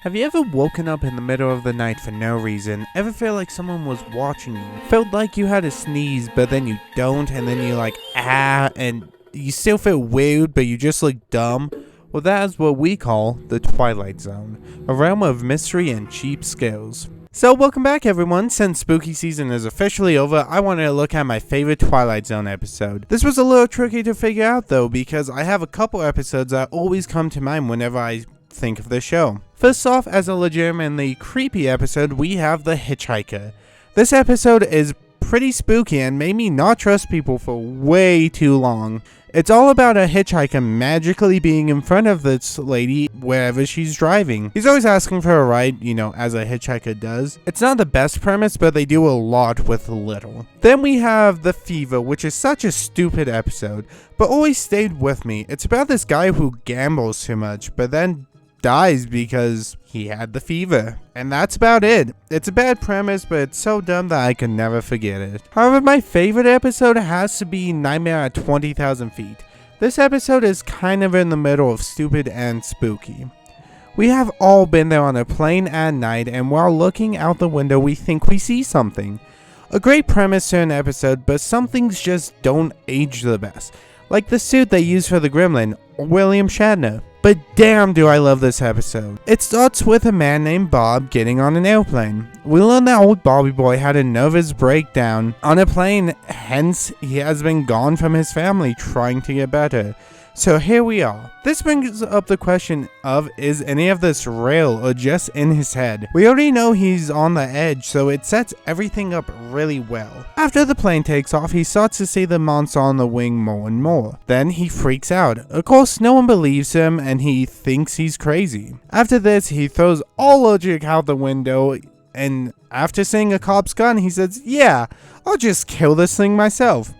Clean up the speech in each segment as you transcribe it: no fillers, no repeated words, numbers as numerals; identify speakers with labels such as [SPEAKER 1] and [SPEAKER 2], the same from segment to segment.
[SPEAKER 1] Have you ever woken up in the middle of the night for no reason? Ever feel like someone was watching you? Felt like you had to sneeze, but then you don't, and then you're like, and you still feel weird, but you just look dumb? Well, that is what we call the Twilight Zone, a realm of mystery and cheap skills. So welcome back everyone. Since spooky season is officially over, I wanted to look at my favorite Twilight Zone episode. This was a little tricky to figure out though, because I have a couple episodes that always come to mind whenever I think of the show. First off, as a legitimately creepy episode, we have the Hitchhiker. This episode is pretty spooky and made me not trust people for way too long. It's all about a hitchhiker magically being in front of this lady wherever she's driving. He's always asking for a ride, as a hitchhiker does. It's not the best premise, but they do a lot with little. Then we have The Fever, which is such a stupid episode, but always stayed with me. It's about this guy who gambles too much, but then dies because he had the fever. And that's about it. It's a bad premise, but it's so dumb that I can never forget it. However, my favorite episode has to be Nightmare at 20,000 Feet. This episode is kind of in the middle of stupid and spooky. We have all been there on a plane at night, and while looking out the window we think we see something. A great premise to an episode, but some things just don't age the best. Like the suit they use for the gremlin, or William Shatner. But damn do I love this episode. It starts with a man named Bob getting on an airplane. We learn that old Bobby boy had a nervous breakdown on a plane, hence he has been gone from his family trying to get better. So here we are. This brings up the question of, is any of this real or just in his head? We already know he's on the edge, so it sets everything up really well. After the plane takes off, he starts to see the monster on the wing more and more. Then he freaks out. Of course, no one believes him and he thinks he's crazy. After this, he throws all logic out the window, and after seeing a cop's gun, he says, yeah, I'll just kill this thing myself.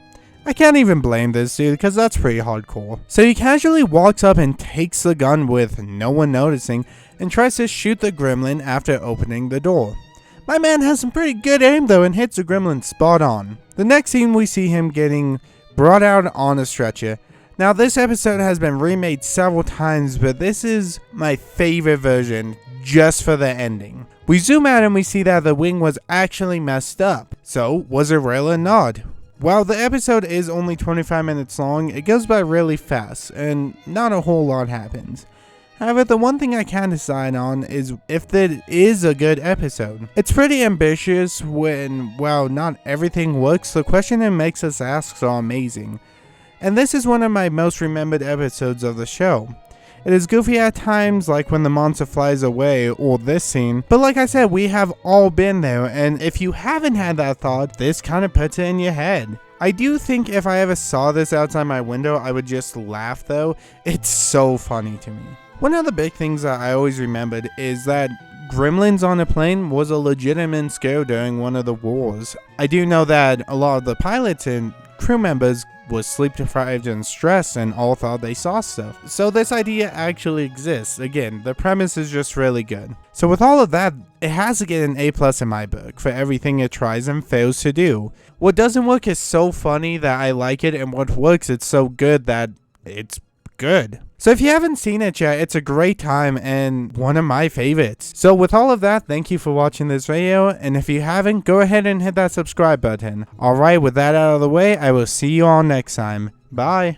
[SPEAKER 1] I can't even blame this dude, because that's pretty hardcore. So he casually walks up and takes the gun with no one noticing, and tries to shoot the gremlin after opening the door. My man has some pretty good aim though, and hits the gremlin spot on. The next scene we see him getting brought out on a stretcher. Now this episode has been remade several times, but this is my favorite version just for the ending. We zoom out and we see that the wing was actually messed up. So was it real or not? While the episode is only 25 minutes long, it goes by really fast, and not a whole lot happens. However, the one thing I can decide on is if it is a good episode. It's pretty ambitious when, while not everything works, the question it makes us ask are amazing. And this is one of my most remembered episodes of the show. It is goofy at times, like when the monster flies away, or this scene, but like I said, we have all been there, and if you haven't had that thought, this kind of puts it in your head. I do think if I ever saw this outside my window, I would just laugh though. It's so funny to me. One of the big things that I always remembered is that gremlins on a plane was a legitimate scare during one of the wars. I do know that a lot of the pilots and crew members was sleep deprived and stressed and all thought they saw stuff. So this idea actually exists. Again, the premise is just really good. So with all of that, it has to get an A+ in my book for everything it tries and fails to do. What doesn't work is so funny that I like it, and what works it's so good that it's good. So if you haven't seen it yet, it's a great time and one of my favorites. So with all of that, thank you for watching this video, and if you haven't, go ahead and hit that subscribe button. Alright, with that out of the way, I will see you all next time. Bye!